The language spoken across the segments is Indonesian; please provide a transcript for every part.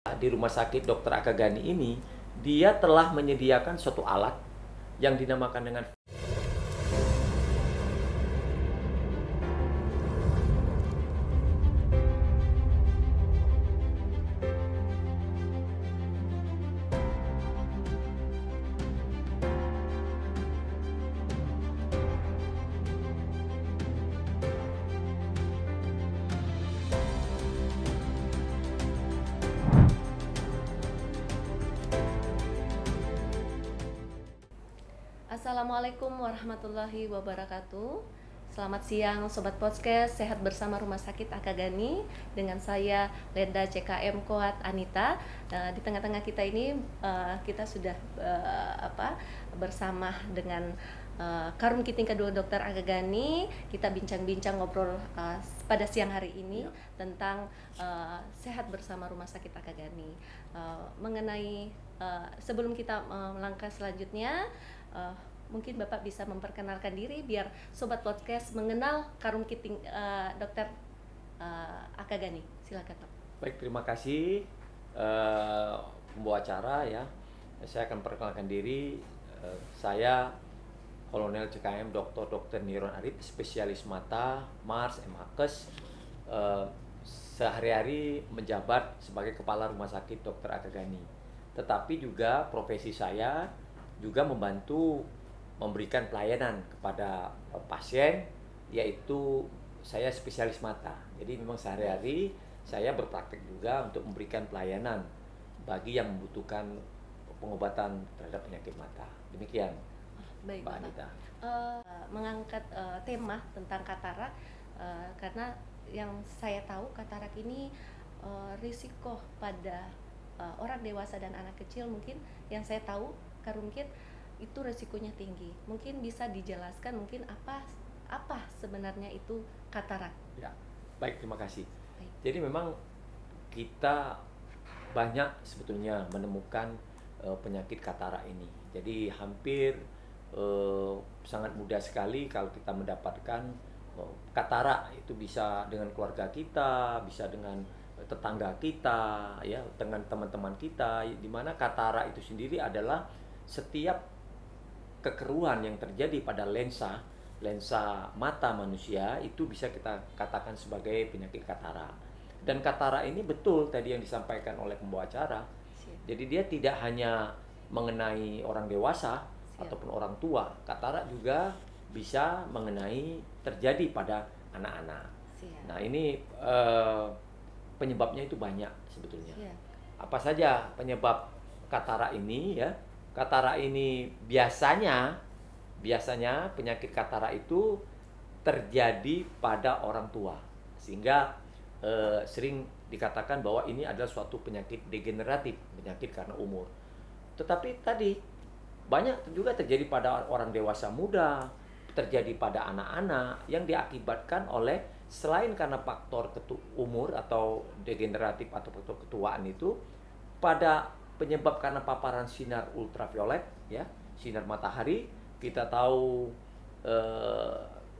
Di Rumah Sakit Dr. Akagani ini, dia telah menyediakan suatu alat yang dinamakan dengan Assalamualaikum warahmatullahi wabarakatuh. Selamat siang Sobat Podcast, sehat bersama Rumah Sakit Akagani. Dengan saya Lenda CKM Koat Anita. Di tengah-tengah kita ini kita sudah bersama dengan Karum Kiting kedua Dr. Akagani. Kita bincang-bincang ngobrol pada siang hari ini tentang sehat bersama Rumah Sakit Akagani. Mengenai sebelum kita melangkah selanjutnya, mungkin Bapak bisa memperkenalkan diri biar Sobat Podcast mengenal Karum Kiting Dr. Akagani. Silakan Pak. Baik, terima kasih pembawa acara ya. Saya akan perkenalkan diri. Saya Kolonel CKM Dr. Niron Arif, spesialis mata, Mars, MAKes. Sehari-hari menjabat sebagai Kepala Rumah Sakit Dr. Akagani. Tetapi juga profesi saya juga membantu memberikan pelayanan kepada pasien, yaitu saya spesialis mata. Jadi memang sehari-hari saya berpraktek juga untuk memberikan pelayanan bagi yang membutuhkan pengobatan terhadap penyakit mata. Demikian. Baik, Mbak Anita. Mengangkat tema tentang katarak karena yang saya tahu katarak ini risiko pada orang dewasa dan anak kecil, mungkin yang saya tahu Karumkit itu resikonya tinggi. Mungkin bisa dijelaskan mungkin apa sebenarnya itu katarak? Ya, baik, terima kasih. Baik. Jadi memang kita banyak sebetulnya menemukan penyakit katarak ini. Jadi hampir sangat mudah sekali kalau kita mendapatkan katarak. Itu bisa dengan keluarga kita, bisa dengan tetangga kita, ya, dengan teman-teman kita. Di mana katarak itu sendiri adalah setiap kekeruhan yang terjadi pada lensa mata manusia, itu bisa kita katakan sebagai penyakit katarak. Dan katarak ini betul tadi yang disampaikan oleh pembawa acara. Jadi dia tidak hanya mengenai orang dewasa ataupun orang tua. Katarak juga bisa mengenai terjadi pada anak-anak. Nah, ini penyebabnya itu banyak sebetulnya. Apa saja penyebab katarak ini ya? Katarak ini biasanya penyakit katarak itu terjadi pada orang tua, sehingga sering dikatakan bahwa ini adalah suatu penyakit degeneratif, penyakit karena umur. Tetapi tadi banyak juga terjadi pada orang dewasa muda, terjadi pada anak-anak yang diakibatkan oleh selain karena faktor umur atau degeneratif atau faktor ketuaan itu, pada penyebab karena paparan sinar ultraviolet, ya, sinar matahari. Kita tahu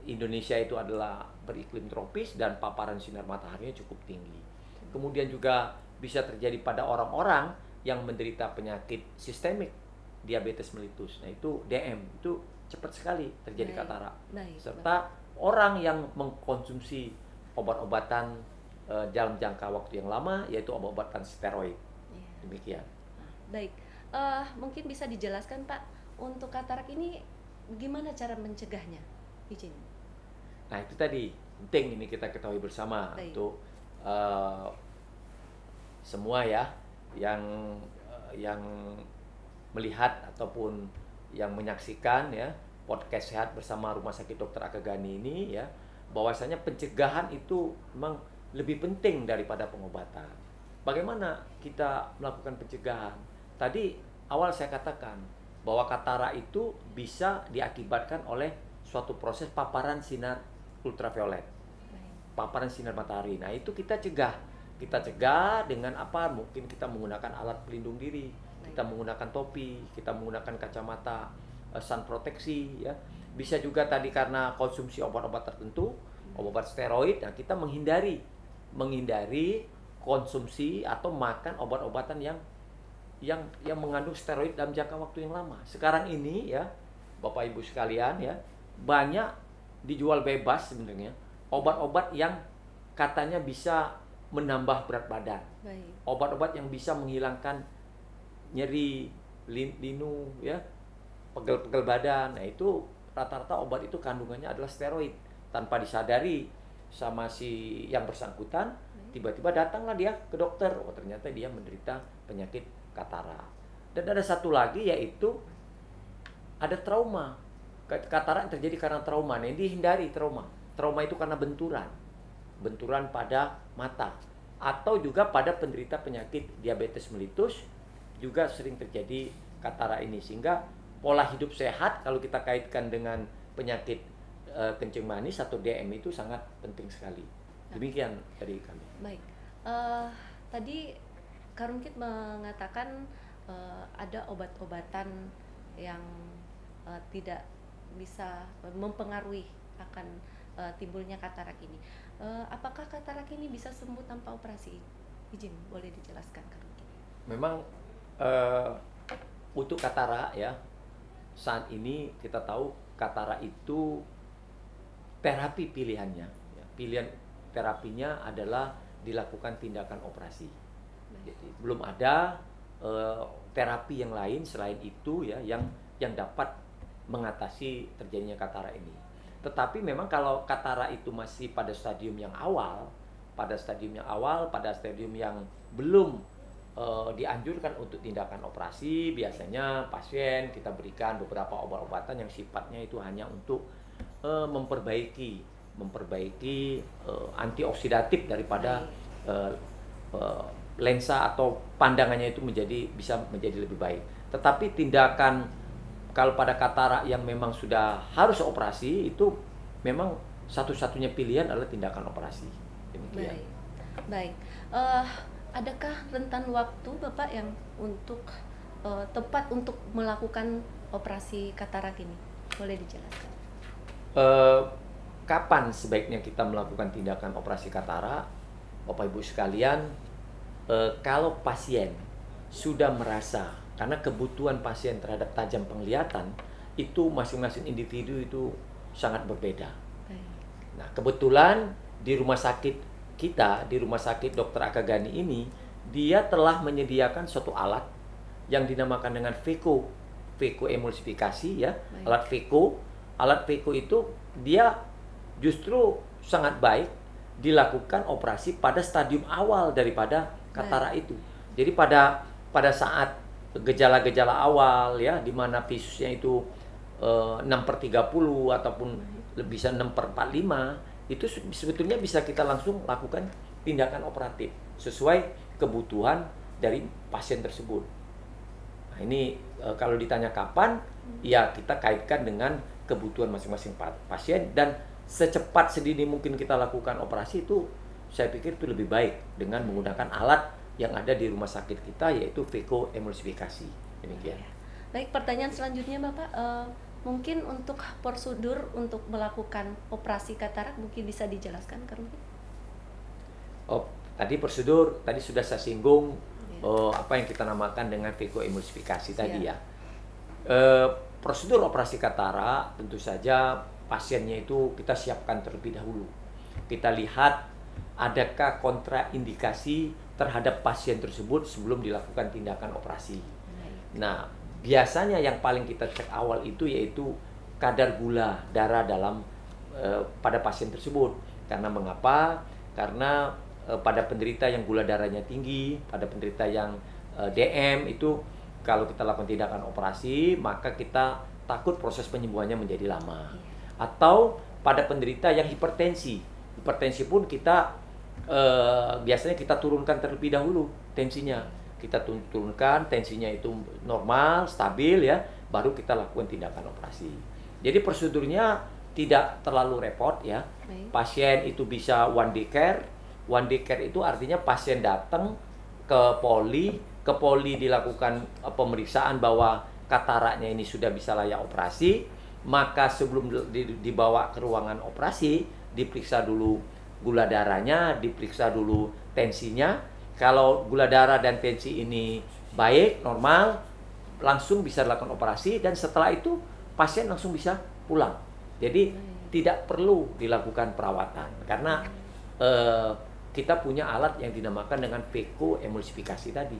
Indonesia itu adalah beriklim tropis dan paparan sinar mataharinya cukup tinggi. Kemudian juga bisa terjadi pada orang-orang yang menderita penyakit sistemik, diabetes mellitus. Nah, itu DM, itu cepat sekali terjadi katarak. Serta orang yang mengkonsumsi obat-obatan dalam jangka waktu yang lama, yaitu obat-obatan steroid. Demikian. Baik, mungkin bisa dijelaskan Pak, untuk katarak ini gimana cara mencegahnya? Izin. Nah, itu tadi penting ini kita ketahui bersama. Baik. Untuk semua ya yang melihat ataupun yang menyaksikan ya podcast sehat bersama Rumah Sakit Dr. Akagani ini ya, bahwasanya pencegahan itu memang lebih penting daripada pengobatan. Bagaimana kita melakukan pencegahan? Tadi awal saya katakan bahwa katarak itu bisa diakibatkan oleh suatu proses paparan sinar ultraviolet, paparan sinar matahari. Nah, itu kita cegah. Kita cegah dengan apa? Mungkin kita menggunakan alat pelindung diri, kita menggunakan topi, kita menggunakan kacamata sun proteksi, ya. Bisa juga tadi karena konsumsi obat-obat tertentu, obat steroid. Nah, kita menghindari konsumsi atau makan obat-obatan yang mengandung steroid dalam jangka waktu yang lama. Sekarang ini ya, Bapak Ibu sekalian ya, banyak dijual bebas sebenarnya obat-obat yang katanya bisa menambah berat badan. Baik. Obat-obat yang bisa menghilangkan nyeri, linu ya, pegel-pegel badan. Nah, itu rata-rata obat itu kandungannya adalah steroid. Tanpa disadari sama si yang bersangkutan, tiba-tiba datanglah dia ke dokter. Oh, ternyata dia menderita penyakit katarak. Dan ada satu lagi, yaitu ada trauma. Katarak terjadi karena trauma. Nah, ini dihindari trauma. Trauma itu karena benturan pada mata, atau juga pada penderita penyakit diabetes mellitus juga sering terjadi katarak ini. Sehingga pola hidup sehat kalau kita kaitkan dengan penyakit kencing manis atau DM itu sangat penting sekali. Demikian dari kami. Baik. Tadi Karungkit mengatakan ada obat-obatan yang tidak bisa mempengaruhi akan timbulnya katarak ini. Apakah katarak ini bisa sembuh tanpa operasi? Izin, boleh dijelaskan, Karungkit? Memang untuk katarak ya, saat ini kita tahu katarak itu terapi pilihannya. Pilihan terapinya adalah dilakukan tindakan operasi. Jadi belum ada terapi yang lain selain itu ya, yang dapat mengatasi terjadinya katarak ini. Tetapi memang kalau katarak itu masih pada stadium yang awal, pada stadium yang belum dianjurkan untuk tindakan operasi, biasanya pasien kita berikan beberapa obat-obatan yang sifatnya itu hanya untuk memperbaiki antioksidatif daripada lensa atau pandangannya itu bisa menjadi lebih baik. Tetapi tindakan kalau pada katarak yang memang sudah harus operasi, itu memang satu-satunya pilihan adalah tindakan operasi. Demikian. Baik. Adakah rentan waktu Bapak yang untuk tepat untuk melakukan operasi katarak ini? Boleh dijelaskan? Kapan sebaiknya kita melakukan tindakan operasi katarak? Bapak Ibu sekalian, kalau pasien sudah merasa, karena kebutuhan pasien terhadap tajam penglihatan itu masing-masing individu itu sangat berbeda. Nah, kebetulan di rumah sakit kita, di rumah sakit Dr. Akagani ini, dia telah menyediakan suatu alat yang dinamakan dengan VECO emulsifikasi ya. Alat VECO itu dia justru sangat baik dilakukan operasi pada stadium awal daripada katarak itu. Jadi pada saat gejala-gejala awal ya, di mana visusnya itu 6/30 ataupun bisa 6/45, itu sebetulnya bisa kita langsung lakukan tindakan operatif sesuai kebutuhan dari pasien tersebut. Nah, ini kalau ditanya kapan, ya kita kaitkan dengan kebutuhan masing-masing pasien, dan secepat sedini mungkin kita lakukan operasi itu, saya pikir itu lebih baik dengan menggunakan alat yang ada di rumah sakit kita, yaitu VECO emulsifikasi. Demikian. Baik, pertanyaan selanjutnya Bapak, mungkin untuk prosedur untuk melakukan operasi katarak mungkin bisa dijelaskan, Karungkit? Tadi prosedur tadi sudah saya singgung, apa yang kita namakan dengan VECO emulsifikasi tadi ya. Prosedur operasi katarak tentu saja pasiennya itu kita siapkan terlebih dahulu. Kita lihat adakah kontraindikasi terhadap pasien tersebut sebelum dilakukan tindakan operasi. Nah, biasanya yang paling kita cek awal itu yaitu kadar gula darah dalam pada pasien tersebut. Karena mengapa? Karena pada penderita yang gula darahnya tinggi, pada penderita yang DM itu kalau kita lakukan tindakan operasi, maka kita takut proses penyembuhannya menjadi lama. Atau pada penderita yang hipertensi pun kita biasanya kita turunkan terlebih dahulu tensinya. Kita turunkan tensinya itu normal, stabil ya, baru kita lakukan tindakan operasi. Jadi prosedurnya tidak terlalu repot ya. Pasien itu bisa one day care. One day care itu artinya pasien datang ke poli dilakukan pemeriksaan bahwa kataraknya ini sudah bisa layak operasi. Maka sebelum dibawa ke ruangan operasi, diperiksa dulu gula darahnya, diperiksa dulu tensinya. Kalau gula darah dan tensi ini baik, normal, langsung bisa dilakukan operasi, dan setelah itu pasien langsung bisa pulang. Jadi tidak perlu dilakukan perawatan karena kita punya alat yang dinamakan dengan vekoemulsifikasi tadi.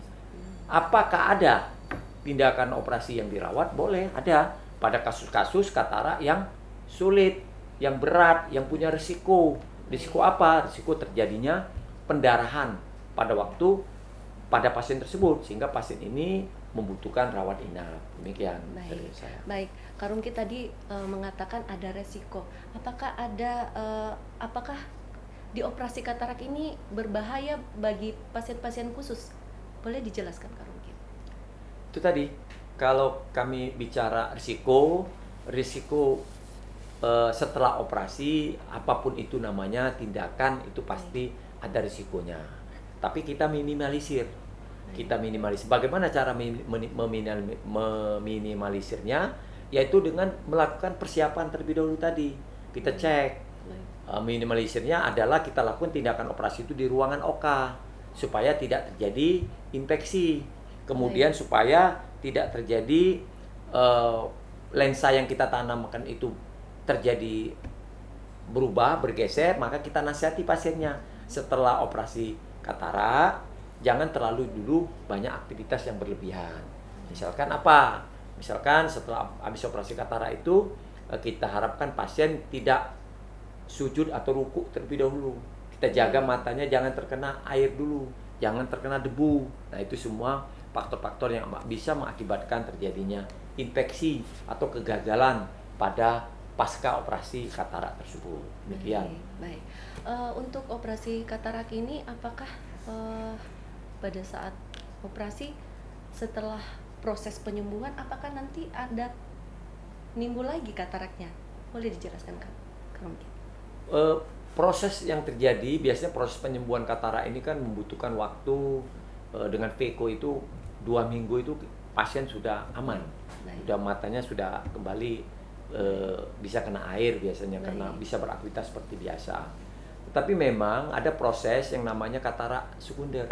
Apakah ada tindakan operasi yang dirawat? Boleh, ada pada kasus-kasus katarak yang sulit, yang berat, yang punya risiko. Risiko apa? Risiko terjadinya pendarahan pada pasien tersebut, sehingga pasien ini membutuhkan rawat inap. Demikian dari saya. Baik, Kak Rumki tadi mengatakan ada resiko. Apakah di operasi katarak ini berbahaya bagi pasien-pasien khusus? Boleh dijelaskan, Kak Rumki? Itu tadi, kalau kami bicara risiko setelah operasi, apapun itu namanya tindakan, itu pasti ada risikonya. Tapi kita minimalisir. Bagaimana cara meminimalisirnya? Yaitu dengan melakukan persiapan terlebih dahulu tadi. Kita cek. Minimalisirnya adalah kita lakukan tindakan operasi itu di ruangan OK supaya tidak terjadi infeksi. Kemudian supaya tidak terjadi lensa yang kita tanamkan itu terjadi bergeser, maka kita nasihati pasiennya setelah operasi katarak jangan terlalu dulu banyak aktivitas yang berlebihan. Misalkan apa? Misalkan setelah habis operasi katarak itu kita harapkan pasien tidak sujud atau rukuk terlebih dahulu. Kita jaga matanya jangan terkena air dulu, jangan terkena debu. Nah, itu semua faktor-faktor yang bisa mengakibatkan terjadinya infeksi atau kegagalan pada pasca operasi katarak tersebut. Demikian. Baik. Untuk operasi katarak ini, apakah pada saat operasi setelah proses penyembuhan, apakah nanti ada nimbul lagi kataraknya? Boleh dijelaskan, Kak Rumki? Proses yang terjadi biasanya proses penyembuhan katarak ini kan membutuhkan waktu. Dengan Veko itu 2 minggu itu pasien sudah aman. Sudah matanya sudah kembali bisa kena air biasanya karena bisa beraktivitas seperti biasa. Tetapi memang ada proses yang namanya katarak sekunder.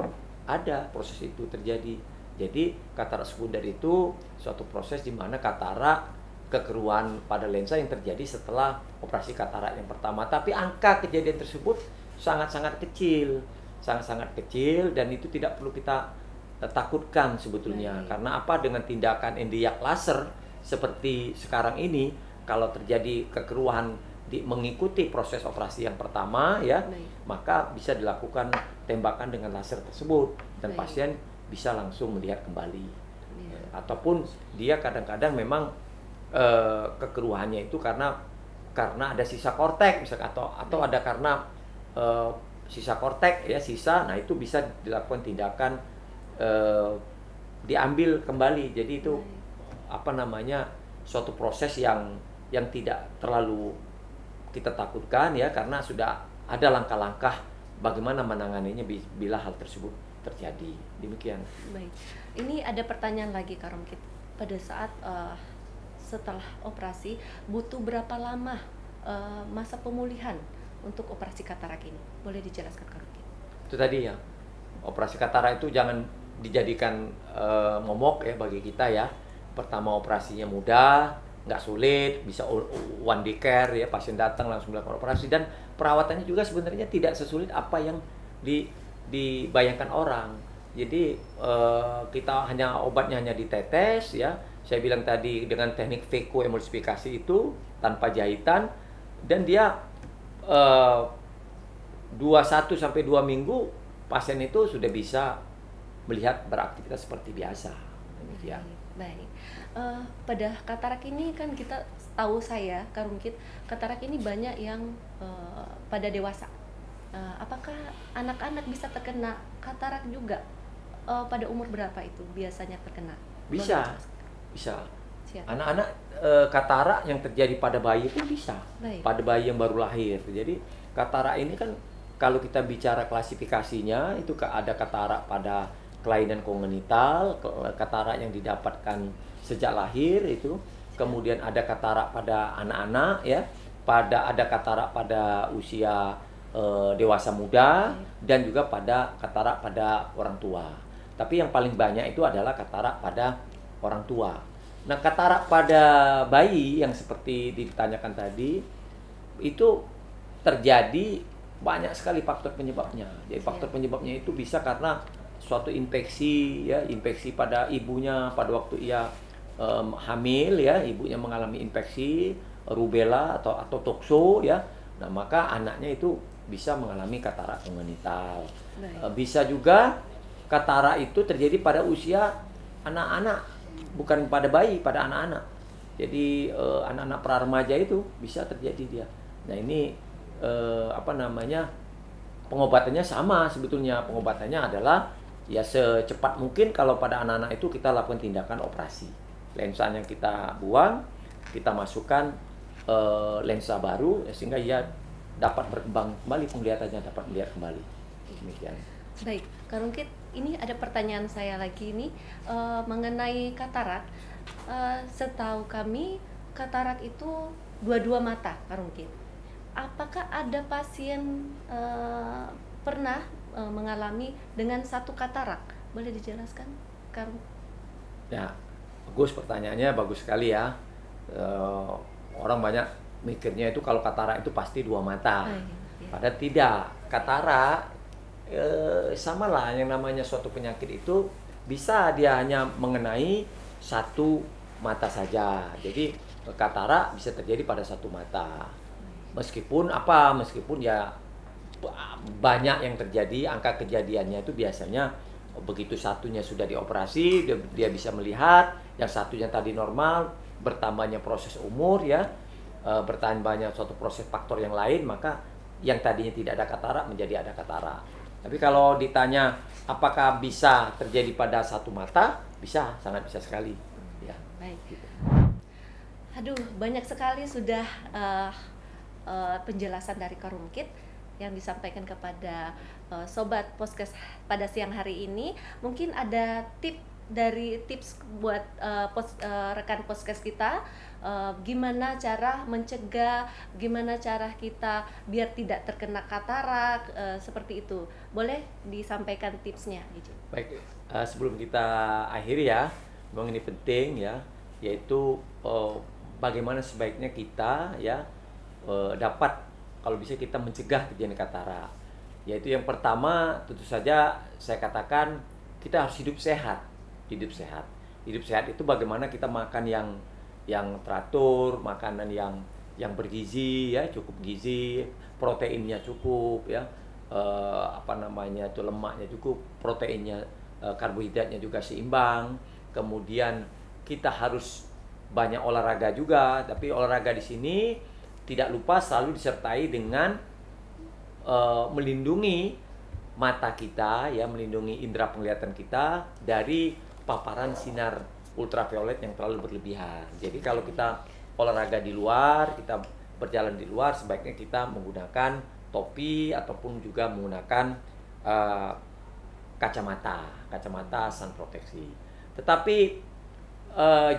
Ada proses itu terjadi. Jadi katarak sekunder itu suatu proses di mana katarak kekeruan pada lensa yang terjadi setelah operasi katarak yang pertama. Tapi angka kejadian tersebut sangat-sangat kecil. Sangat-sangat kecil, dan itu tidak perlu kita takutkan sebetulnya. Karena apa? Dengan tindakan endiak laser seperti sekarang ini, kalau terjadi kekeruan mengikuti proses operasi yang pertama ya, maka bisa dilakukan tembakan dengan laser tersebut dan pasien bisa langsung melihat kembali. Ataupun dia kadang-kadang memang kekeruhannya itu karena ada sisa kortek misalkan, atau ada karena sisa kortek ya, nah itu bisa dilakukan tindakan diambil kembali. Jadi itu suatu proses yang tidak terlalu kita takutkan ya, karena sudah ada langkah-langkah bagaimana menanganinya bila hal tersebut terjadi. Demikian. Baik. Ini ada pertanyaan lagi, Kak Rumki. Pada saat setelah operasi butuh berapa lama masa pemulihan untuk operasi katarak ini? Boleh dijelaskan, Kak Rumki? Itu tadi ya. Operasi katarak itu jangan dijadikan momok ya bagi kita ya. Pertama operasinya mudah, nggak sulit, bisa one day care ya, pasien datang langsung melakukan operasi, dan perawatannya juga sebenarnya tidak sesulit apa yang dibayangkan orang. Jadi kita obatnya hanya ditetes ya. Saya bilang tadi dengan teknik vekoemulsifikasi itu tanpa jahitan, dan dia 21 sampai 2 minggu pasien itu sudah bisa melihat beraktivitas seperti biasa. Demikian. Baik. Pada katarak ini kan kita tahu Kak Rumki, katarak ini banyak yang pada dewasa. Apakah anak-anak bisa terkena katarak juga? Pada umur berapa itu biasanya terkena? Bisa. Anak-anak katarak yang terjadi pada bayi pun bisa. Pada bayi yang baru lahir. Jadi katarak ini kan kalau kita bicara klasifikasinya, itu ada katarak pada kelainan kongenital, katarak yang didapatkan sejak lahir itu, kemudian ada katarak pada anak-anak ya, ada katarak pada usia dewasa muda dan juga pada katarak pada orang tua. Tapi yang paling banyak itu adalah katarak pada orang tua. Nah, katarak pada bayi yang seperti ditanyakan tadi itu terjadi banyak sekali faktor penyebabnya. Jadi faktor penyebabnya itu bisa karena suatu infeksi ya, infeksi pada ibunya pada waktu ia hamil ya, ibunya mengalami infeksi rubella atau tokso ya. Nah, maka anaknya itu bisa mengalami katarak kongenital. Bisa juga katarak itu terjadi pada usia anak-anak, bukan pada bayi, pada anak-anak. Jadi anak-anak pra-remaja itu bisa terjadi dia. Nah, ini pengobatannya sama sebetulnya. Pengobatannya adalah ya secepat mungkin kalau pada anak-anak itu kita lakukan tindakan operasi. Lensanya kita buang, kita masukkan lensa baru sehingga ia dapat berkembang kembali, penglihatannya dapat melihat kembali. Demikian. Baik, Kak Rungkit, ini ada pertanyaan saya lagi nih mengenai katarak. Setahu kami katarak itu dua-dua mata, Kak Rungkit. Apakah ada pasien pernah mengalami dengan satu katarak? Boleh dijelaskan, Kak Rungkit? Ya, bagus pertanyaannya, bagus sekali ya. Orang banyak mikirnya itu kalau katarak itu pasti dua mata. Padahal tidak. Katarak samalah yang namanya suatu penyakit itu bisa dia hanya mengenai satu mata saja. Jadi katarak bisa terjadi pada satu mata. Meskipun ya banyak yang terjadi, angka kejadiannya itu biasanya begitu satunya sudah dioperasi dia bisa melihat, yang satunya tadi normal, bertambahnya proses umur ya, bertambahnya suatu proses faktor yang lain, maka yang tadinya tidak ada katarak menjadi ada katarak. Tapi kalau ditanya apakah bisa terjadi pada satu mata, bisa, sangat bisa sekali. Ya. Baik. Gitu. Aduh, banyak sekali sudah penjelasan dari Kak Rungkit yang disampaikan kepada sobat podcast pada siang hari ini. Mungkin ada tips buat rekan podcast kita, gimana cara mencegah, gimana cara kita biar tidak terkena katarak, seperti itu. Boleh disampaikan tipsnya, Iji? Baik, sebelum kita akhiri ya, memang ini penting ya, yaitu bagaimana sebaiknya kita ya dapat kalau bisa kita mencegah terjadi katarak. Yaitu yang pertama tentu saja saya katakan kita harus hidup sehat. Hidup sehat itu bagaimana kita makan yang teratur, makanan yang bergizi ya, cukup gizi, proteinnya cukup ya, lemaknya cukup, proteinnya, karbohidratnya juga seimbang. Kemudian kita harus banyak olahraga juga, tapi olahraga di sini tidak lupa selalu disertai dengan melindungi mata kita ya, melindungi indera penglihatan kita dari paparan sinar ultraviolet yang terlalu berlebihan. Jadi kalau kita olahraga di luar, kita berjalan di luar, sebaiknya kita menggunakan topi ataupun juga menggunakan kacamata sun proteksi. Tetapi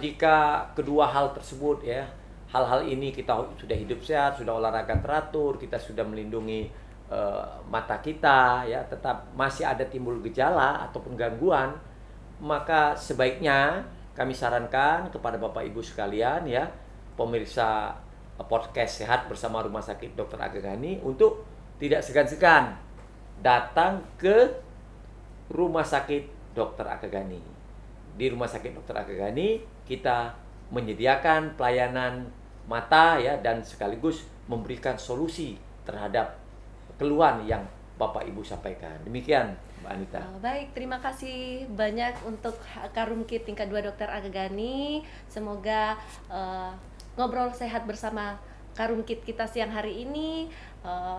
jika kedua hal tersebut ya, hal-hal ini kita sudah hidup sehat, sudah olahraga teratur, kita sudah melindungi mata kita ya, tetap masih ada timbul gejala ataupun gangguan, maka sebaiknya kami sarankan kepada Bapak Ibu sekalian ya, pemirsa podcast Sehat Bersama Rumah Sakit Dr. Aga Ghani, untuk tidak segan-segan datang ke Rumah Sakit Dr. Aga Ghani. Di Rumah Sakit Dr. Aga Ghani kita menyediakan pelayanan mata ya, dan sekaligus memberikan solusi terhadap keluhan yang Bapak Ibu sampaikan. Demikian Mbak Anita. Baik, terima kasih banyak untuk Kak Rungkit tingkat 2 Dr. Aga Ghani. Semoga ngobrol sehat bersama Kak Rungkit kita siang hari ini,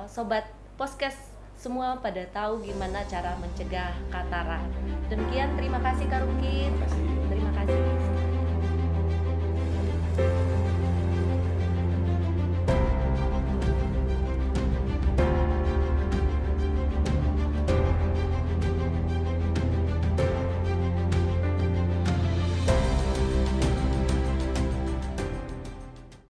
sobat podcast semua pada tahu gimana cara mencegah katarak. Demikian, terima kasih Kak Rungkit. Terima kasih.